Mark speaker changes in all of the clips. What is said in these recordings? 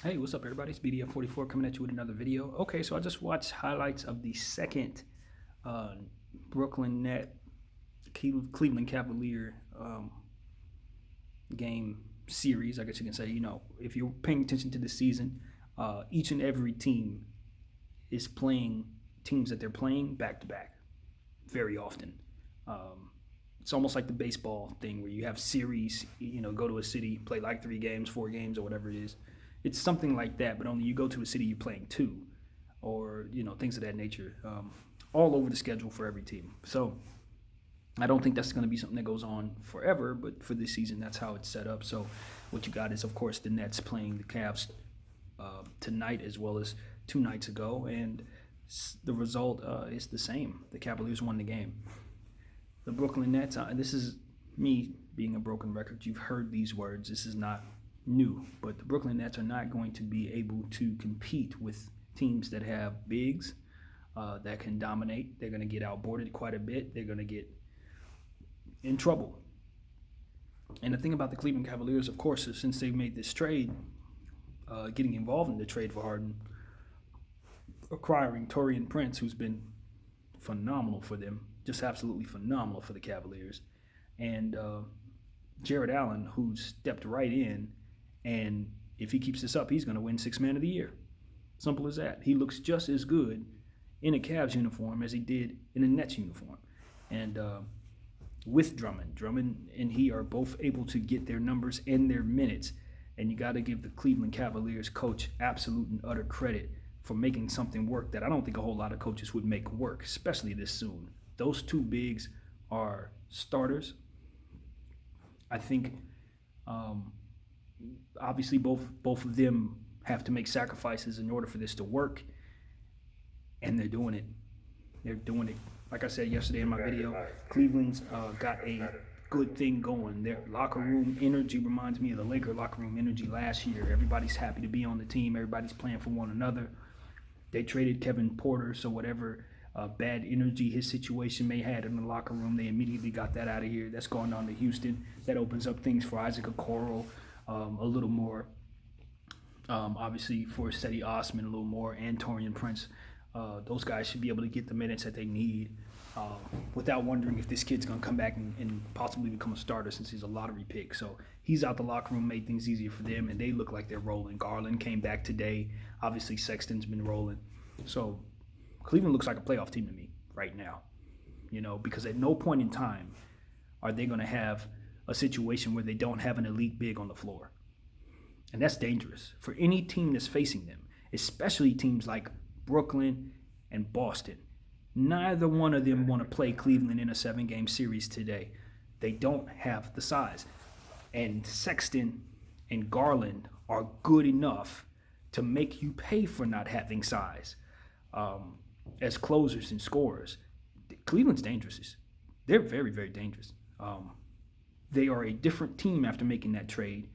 Speaker 1: Hey, what's up, everybody? It's BDF44 coming at you with another video. Okay, so I just watched highlights of the second uh, Brooklyn Net Cleveland Cavalier game series. I guess you can say, if you're paying attention to the season, each and every team is playing teams that they're playing back to back very often. It's almost like the baseball thing where you have series, go to a city, play like 3 games, 4 games, or whatever it is. It's something like that, but only you go to a city, you're playing 2, or things of that nature, all over the schedule for every team. So I don't think that's going to be something that goes on forever, but for this season, that's how it's set up. So what you got is, of course, the Nets playing the Cavs tonight as well as 2 nights ago, and the result is the same. The Cavaliers won the game. The Brooklyn Nets, this is me being a broken record. You've heard these words. This is not new, but the Brooklyn Nets are not going to be able to compete with teams that have bigs that can dominate. They're going to get outboarded quite a bit. They're going to get in trouble. And the thing about the Cleveland Cavaliers, of course, is since they've made this trade, getting involved in the trade for Harden, acquiring Taurean Prince, who's been phenomenal for them, just absolutely phenomenal for the Cavaliers, and Jarrett Allen, who stepped right in, and if he keeps this up, he's going to win 6th Man of the Year. Simple as that. He looks just as good in a Cavs uniform as he did in a Nets uniform. And with Drummond and he are both able to get their numbers and their minutes, and you got to give the Cleveland Cavaliers coach absolute and utter credit for making something work that I don't think a whole lot of coaches would make work, especially this soon. Those 2 bigs are starters. I think obviously both of them have to make sacrifices in order for this to work, and they're doing it. They're doing it. Like I said yesterday in my video, Cleveland's got a good thing going. Their locker room energy reminds me of the Laker locker room energy last year. Everybody's happy to be on the team. Everybody's playing for one another. They traded Kevin Porter, so whatever bad energy his situation may have in the locker room, they immediately got that out of here. That's going on to Houston. That opens up things for Isaac Okoro a little more. Obviously for Cedi Osman a little more, and Taurean Prince. Those guys should be able to get the minutes that they need without wondering if this kid's going to come back and possibly become a starter, since he's a lottery pick. So he's out the locker room, made things easier for them, and they look like they're rolling. Garland came back today. Obviously Sexton's been rolling. So Cleveland looks like a playoff team to me right now, because at no point in time are they going to have a situation where they don't have an elite big on the floor. And that's dangerous for any team that's facing them, especially teams like Brooklyn and Boston. Neither one of them want to play Cleveland in a 7-game series today. They don't have the size. And Sexton and Garland are good enough to make you pay for not having size as closers and scorers. Cleveland's dangerous. They're very, very dangerous. They are a different team after making that trade.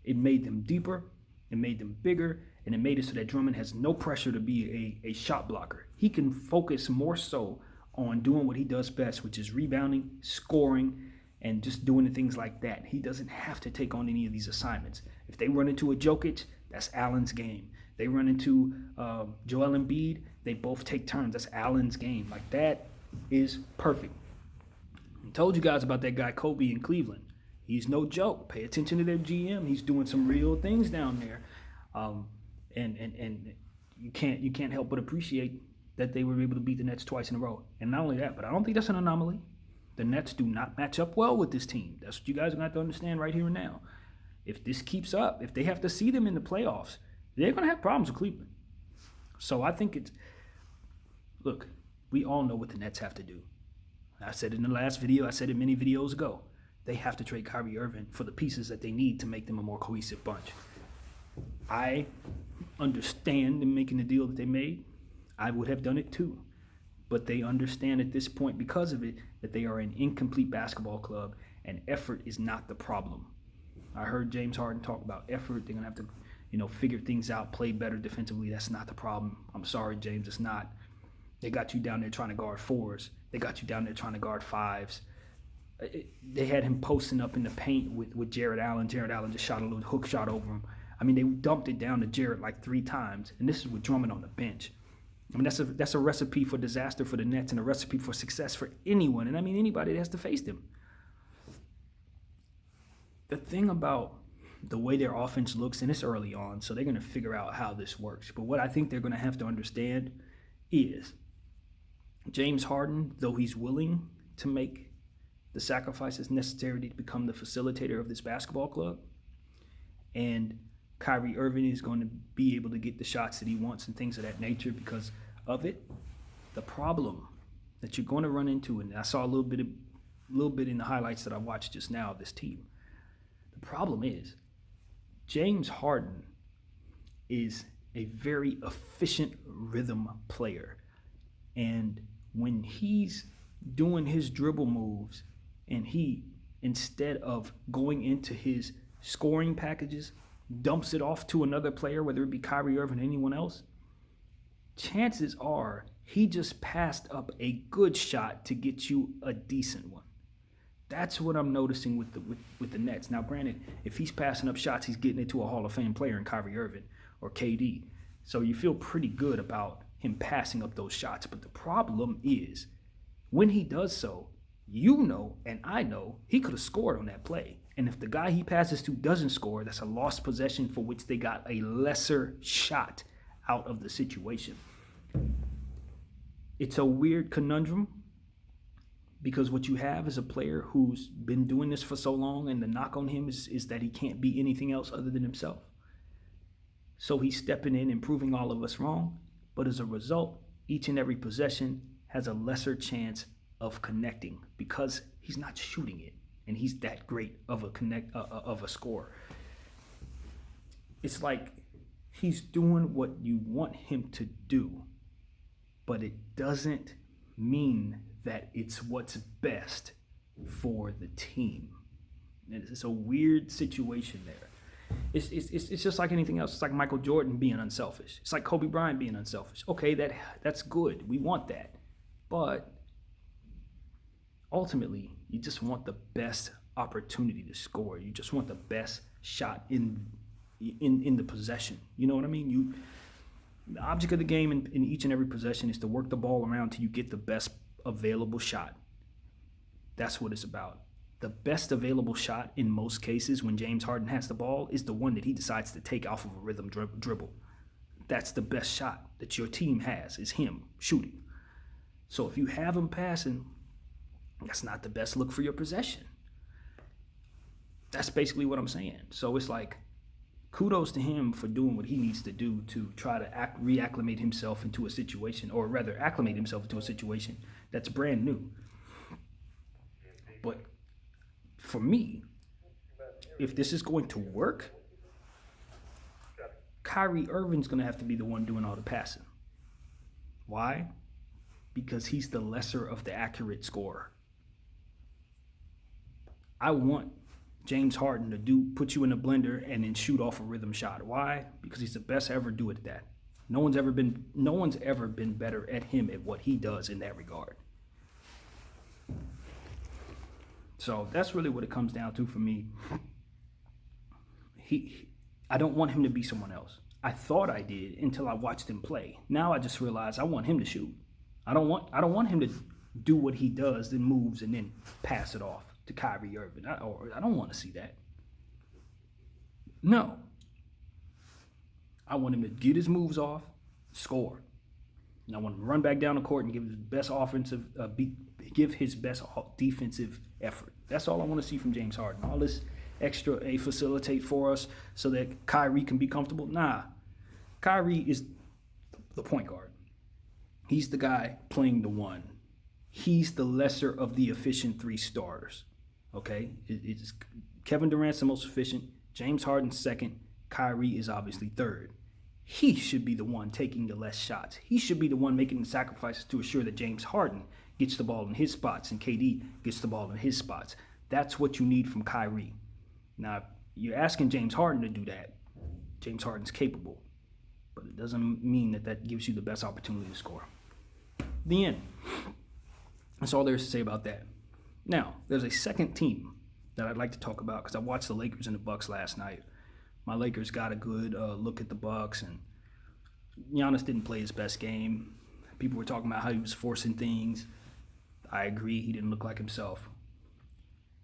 Speaker 1: It made them deeper, it made them bigger, and it made it so that Drummond has no pressure to be a shot blocker. He can focus more so on doing what he does best, which is rebounding, scoring, and just doing the things like that. He doesn't have to take on any of these assignments. If they run into a Jokic, that's Allen's game. They run into Joel Embiid, they both take turns. That's Allen's game. Like, that is perfect. I told you guys about that guy Kobe in Cleveland. He's no joke. Pay attention to their GM. He's doing some real things down there. And you can't help but appreciate that they were able to beat the Nets twice in a row. And not only that, but I don't think that's an anomaly. The Nets do not match up well with this team. That's what you guys are going to have to understand right here and now. If this keeps up, if they have to see them in the playoffs, they're going to have problems with Cleveland. So I think look, we all know what the Nets have to do. I said it in the last video. I said it many videos ago. They have to trade Kyrie Irving for the pieces that they need to make them a more cohesive bunch. I understand them making the deal that they made. I would have done it too. But they understand at this point, because of it, that they are an incomplete basketball club, and effort is not the problem. I heard James Harden talk about effort. They're going to have to, figure things out, play better defensively. That's not the problem. I'm sorry, James, it's not. They got you down there trying to guard 4s. They got you down there trying to guard 5s. They had him posting up in the paint with Jarrett Allen. Jarrett Allen just shot a little hook shot over him. I mean, they dumped it down to Jarrett like 3 times, and this is with Drummond on the bench. I mean, that's a recipe for disaster for the Nets and a recipe for success for anyone. And I mean, anybody that has to face them. The thing about the way their offense looks, and it's early on, so they're going to figure out how this works. But what I think they're going to have to understand is James Harden, though he's willing to make the sacrifices necessary to become the facilitator of this basketball club, and Kyrie Irving is going to be able to get the shots that he wants and things of that nature because of it. The problem that you're going to run into, and I saw a little bit in the highlights that I watched just now of this team. The problem is James Harden is a very efficient rhythm player. And when he's doing his dribble moves and he, instead of going into his scoring packages, dumps it off to another player, whether it be Kyrie Irving or anyone else, chances are he just passed up a good shot to get you a decent one. That's what I'm noticing with the Nets. Now, granted, if he's passing up shots, he's getting it to a Hall of Fame player in Kyrie Irving or KD. So you feel pretty good about him passing up those shots. But the problem is, when he does so, you know and I know he could have scored on that play. And if the guy he passes to doesn't score, that's a lost possession for which they got a lesser shot out of the situation. It's a weird conundrum because what you have is a player who's been doing this for so long, and the knock on him is that he can't be anything else other than himself. So he's stepping in and proving all of us wrong. But as a result, each and every possession has a lesser chance of connecting because he's not shooting it. And he's that great of a scorer. It's like he's doing what you want him to do, but it doesn't mean that it's what's best for the team. And it's a weird situation there. It's just like anything else. It's like Michael Jordan being unselfish. It's like Kobe Bryant being unselfish. Okay, that's good. We want that. But ultimately, you just want the best opportunity to score. You just want the best shot in the possession. You know what I mean? The object of the game in each and every possession is to work the ball around till you get the best available shot. That's what it's about. The best available shot in most cases when James Harden has the ball is the one that he decides to take off of a rhythm dribble. That's the best shot that your team has, is him shooting. So if you have him passing, that's not the best look for your possession. That's basically what I'm saying. So it's like, kudos to him for doing what he needs to do to try to reacclimate himself into a situation, or rather acclimate himself into a situation that's brand new. But for me, if this is going to work, Kyrie Irving's going to have to be the one doing all the passing. Why? Because he's the lesser of the accurate scorer. I want James Harden to put you in a blender and then shoot off a rhythm shot. Why? Because he's the best to ever do it at that. No one's ever been better at him at what he does in that regard. So that's really what it comes down to for me. I don't want him to be someone else. I thought I did until I watched him play. Now I just realized I want him to shoot. I don't want him to do what he does, then moves and then pass it off to Kyrie Irving. I don't want to see that. No. I want him to get his moves off, score. And I want him to run back down the court and give his best give his best defensive effort. That's all I want to see from James Harden. All this extra facilitate for us so that Kyrie can be comfortable. Nah. Kyrie is the point guard. He's the guy playing the one. He's the lesser of the efficient 3 starters. Okay? It's Kevin Durant's the most efficient. James Harden's second. Kyrie is obviously third. He should be the one taking the less shots. He should be the one making the sacrifices to assure that James Harden gets the ball in his spots and KD gets the ball in his spots. That's what you need from Kyrie. Now, if you're asking James Harden to do that, James Harden's capable. But it doesn't mean that gives you the best opportunity to score. The end. That's all there is to say about that. Now, there's a second team that I'd like to talk about because I watched the Lakers and the Bucks last night. my Lakers got a good look at the Bucks, and Giannis didn't play his best game. People were talking about how he was forcing things. I agree, he didn't look like himself.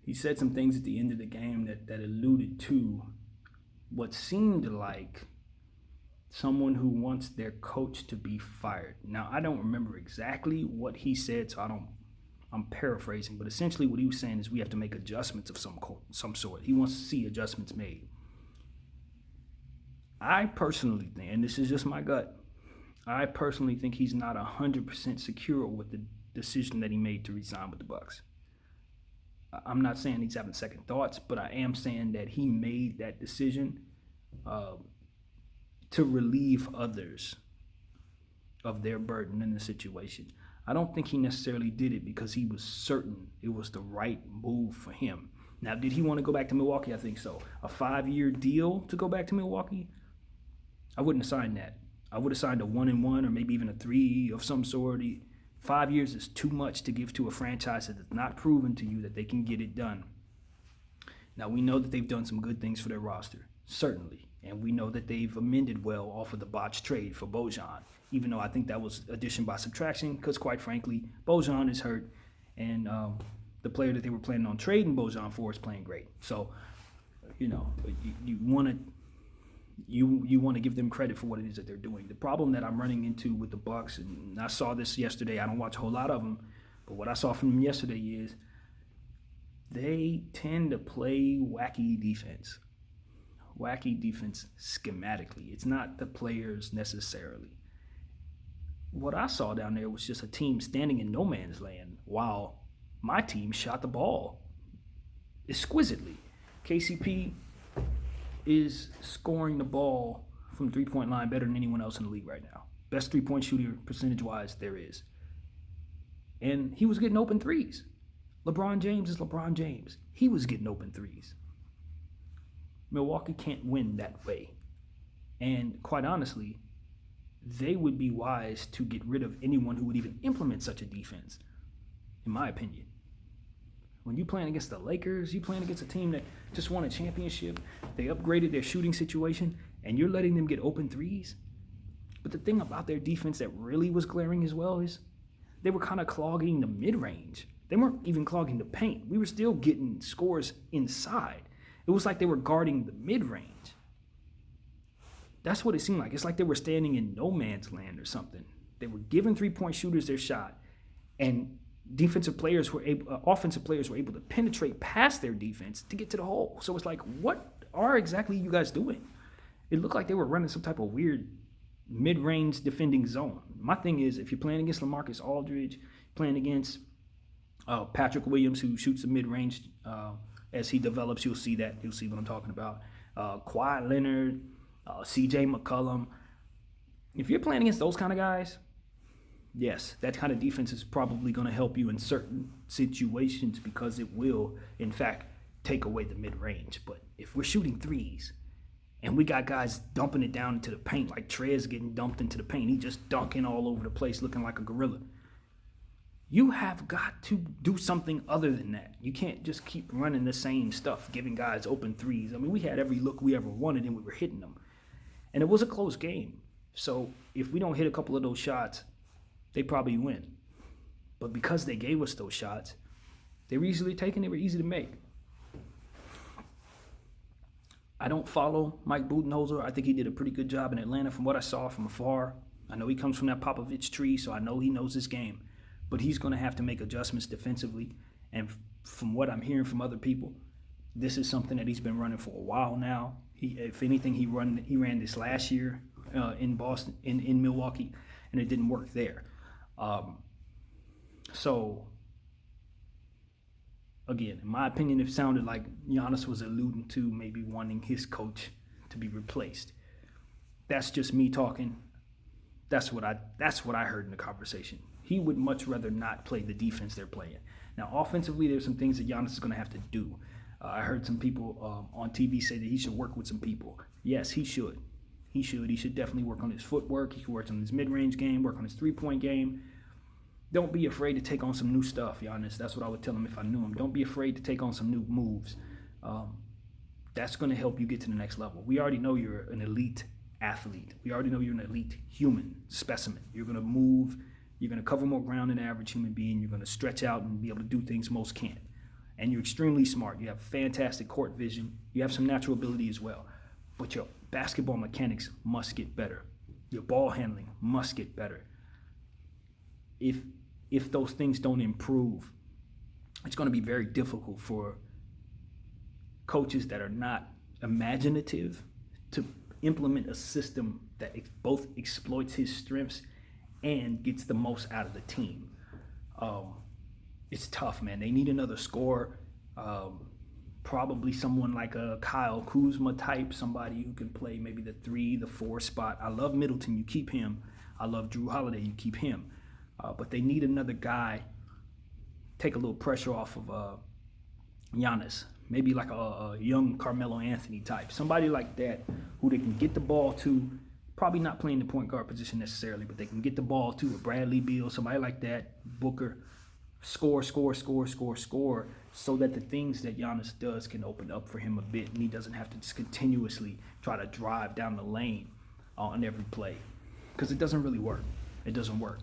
Speaker 1: He said some things at the end of the game that alluded to what seemed like someone who wants their coach to be fired. Now, I don't remember exactly what he said, so I'm paraphrasing, but essentially what he was saying is we have to make adjustments of some sort. He wants to see adjustments made. I personally think, and this is just my gut, I personally think he's not 100% secure with the decision that he made to resign with the Bucks. I'm not saying he's having second thoughts, but I am saying that he made that decision to relieve others of their burden in the situation. I don't think he necessarily did it because he was certain it was the right move for him. Now, did he want to go back to Milwaukee? I think so. A 5-year deal to go back to Milwaukee? I wouldn't have signed that. I would have signed a 1-and-1 or maybe even a 3 of some sort. 5 years is too much to give to a franchise that has not proven to you that they can get it done. Now, we know that they've done some good things for their roster, certainly. And we know that they've amended well off of the botched trade for Bojan, even though I think that was addition by subtraction because, quite frankly, Bojan is hurt, and the player that they were planning on trading Bojan for is playing great. So, you want to give them credit for what it is that they're doing. The problem that I'm running into with the Bucks, and I saw this yesterday, I don't watch a whole lot of them, but what I saw from them yesterday is they tend to play wacky defense schematically. It's not the players necessarily. What I saw down there was just a team standing in no man's land while my team shot the ball exquisitely. KCP is scoring the ball from the three-point line better than anyone else in the league right now. Best three-point shooter percentage-wise there is. And he was getting open threes. LeBron James is LeBron James. He was getting open threes. Milwaukee can't win that way. And quite honestly, they would be wise to get rid of anyone who would even implement such a defense, in my opinion. When you're playing against the Lakers, you're playing against a team that just won a championship, they upgraded their shooting situation, and you're letting them get open threes. But the thing about their defense that really was glaring as well is they were kind of clogging the mid-range. They weren't even clogging the paint. We were still getting scores inside. It was like they were guarding the mid-range. That's what it seemed like. It's like they were standing in no man's land or something. They were giving three-point shooters their shot, and offensive players were able to penetrate past their defense to get to the hole. So it's like, what are exactly you guys doing? It looked like they were running some type of weird mid-range defending zone. My thing is, if you're playing against LaMarcus Aldridge, playing against Patrick Williams, who shoots the mid-range as he develops, you'll see that. You'll see what I'm talking about. Kawhi Leonard, CJ McCollum. If you're playing against those kind of guys, yes, that kind of defense is probably going to help you in certain situations because it will, in fact, take away the mid-range. But if we're shooting threes and we got guys dumping it down into the paint, like Trez getting dumped into the paint, he just dunking all over the place looking like a gorilla. You have got to do something other than that. You can't just keep running the same stuff, giving guys open threes. I mean, we had every look we ever wanted and we were hitting them. And it was a close game. So if we don't hit a couple of those shots, they probably win. But because they gave us those shots, they were easily taken, they were easy to make. I don't follow Mike Budenholzer. I think he did a pretty good job in Atlanta from what I saw from afar. I know he comes from that Popovich tree, so I know he knows his game. But he's going to have to make adjustments defensively. And from what I'm hearing from other people, this is something that he's been running for a while now. If anything, he ran this last year in Boston, in Milwaukee, and it didn't work there. So, again, in my opinion, it sounded like Giannis was alluding to maybe wanting his coach to be replaced. That's just me talking. That's what I heard in the conversation. He would much rather not play the defense they're playing. Now, offensively, there's some things that Giannis is going to have to do. I heard some people on TV say that he should work with some people. Yes, he should. He should definitely work on his footwork. He should work on his mid-range game, work on his three-point game. Don't be afraid to take on some new stuff, Giannis. That's what I would tell him if I knew him. Don't be afraid to take on some new moves. That's going to help you get to the next level. We already know you're an elite athlete. We already know you're an elite human specimen. You're going to move. You're going to cover more ground than an average human being. You're going to stretch out and be able to do things most can't. And you're extremely smart. You have fantastic court vision. You have some natural ability as well. But your basketball mechanics must get better. Your ball handling must get better. If those things don't improve, it's going to be very difficult for coaches that are not imaginative to implement a system that both exploits his strengths and gets the most out of the team. It's tough, man. They need another scorer. Probably someone like a Kyle Kuzma type, somebody who can play maybe the 3, the 4 spot. I love Middleton, you keep him. I love Drew Holiday, you keep him. But they need another guy, take a little pressure off of Giannis. Maybe like a young Carmelo Anthony type. Somebody like that who they can get the ball to, probably not playing the point guard position necessarily, but they can get the ball to a Bradley Beal, somebody like that, Booker, score, so that the things that Giannis does can open up for him a bit, and he doesn't have to just continuously try to drive down the lane on every play, because it doesn't really work. It doesn't work.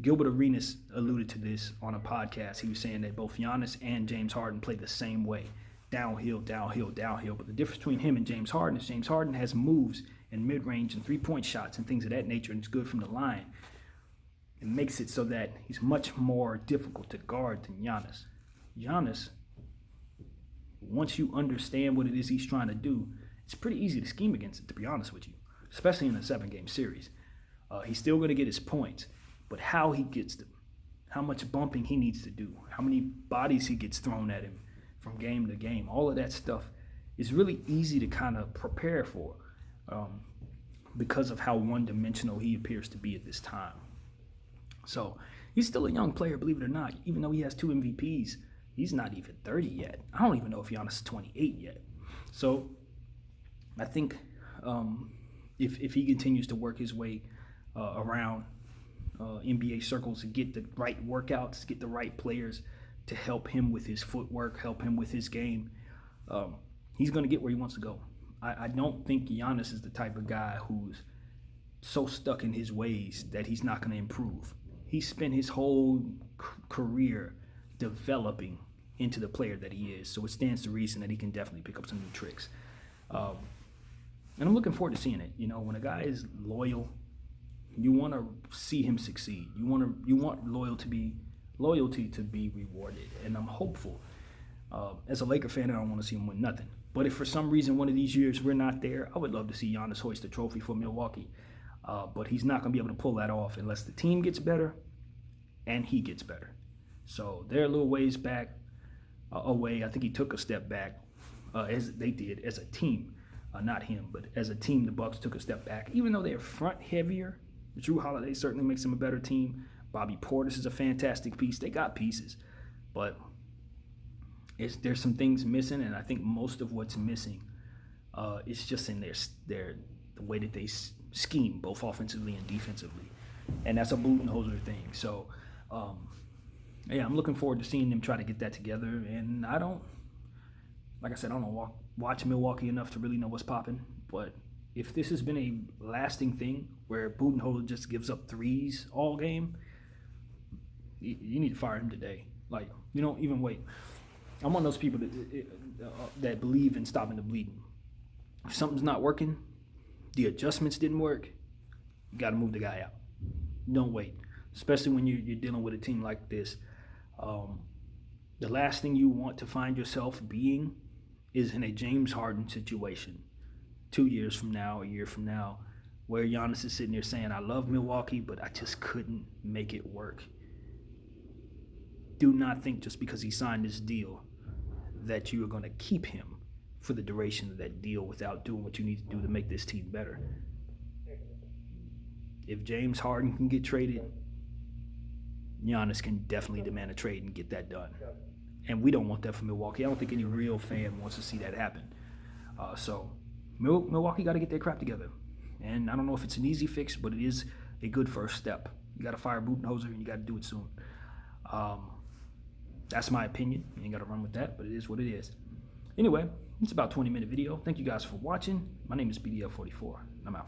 Speaker 1: Gilbert Arenas alluded to this on a podcast. He was saying that both Giannis and James Harden play the same way, downhill. But the difference between him and James Harden is James Harden has moves and mid-range and three-point shots and things of that nature, and it's good from the line. It makes it so that he's much more difficult to guard than Giannis. Giannis, once you understand what it is he's trying to do, it's pretty easy to scheme against it, to be honest with you, especially in a 7-game series. He's still going to get his points, but how he gets them, how much bumping he needs to do, how many bodies he gets thrown at him from game to game, all of that stuff is really easy to kind of prepare for because of how one-dimensional he appears to be at this time. So he's still a young player, believe it or not. Even though he has 2 MVPs, he's not even 30 yet. I don't even know if Giannis is 28 yet. So I think if he continues to work his way around NBA circles to get the right workouts, get the right players to help him with his footwork, help him with his game, he's going to get where he wants to go. I don't think Giannis is the type of guy who's so stuck in his ways that he's not going to improve. He spent his whole career developing into the player that he is, so it stands to reason that he can definitely pick up some new tricks. And I'm looking forward to seeing it. You know, when a guy is loyal, you want to see him succeed. You want loyalty to be rewarded, and I'm hopeful. As a Laker fan, I don't want to see him win nothing. But if for some reason one of these years we're not there, I would love to see Giannis hoist a trophy for Milwaukee. But he's not going to be able to pull that off unless the team gets better and he gets better. So they're a little ways back away. I think he took a step back, as they did as a team. Not him, but as a team, the Bucks took a step back. Even though they're front heavier, Drew Holiday certainly makes them a better team. Bobby Portis is a fantastic piece. They got pieces, but there's some things missing, and I think most of what's missing is just in the way that they scheme, both offensively and defensively, and that's a Budenholzer thing. So, I'm looking forward to seeing them try to get that together. And I don't watch Milwaukee enough to really know what's popping, but if this has been a lasting thing where Budenholzer just gives up threes all game, you need to fire him today. Like, you don't even wait. I'm one of those people that believe in stopping the bleeding. If something's not working, the adjustments didn't work, you got to move the guy out. Don't wait, especially when you're dealing with a team like this. The last thing you want to find yourself being is in a James Harden situation 2 years from now, a year from now, where Giannis is sitting there saying, I love Milwaukee, but I just couldn't make it work. Do not think just because he signed this deal that you are going to keep him for the duration of that deal without doing what you need to do to make this team better. If James Harden can get traded, Giannis can definitely demand a trade and get that done. And we don't want that for Milwaukee. I don't think any real fan wants to see that happen. So Milwaukee got to get their crap together. And I don't know if it's an easy fix, but it is a good first step. You got to fire Budenholzer, and you got to do it soon. That's my opinion. You ain't got to run with that, but it is what it is. Anyway, It's about a 20-minute video. Thank you guys for watching. My name is BDF44. I'm out.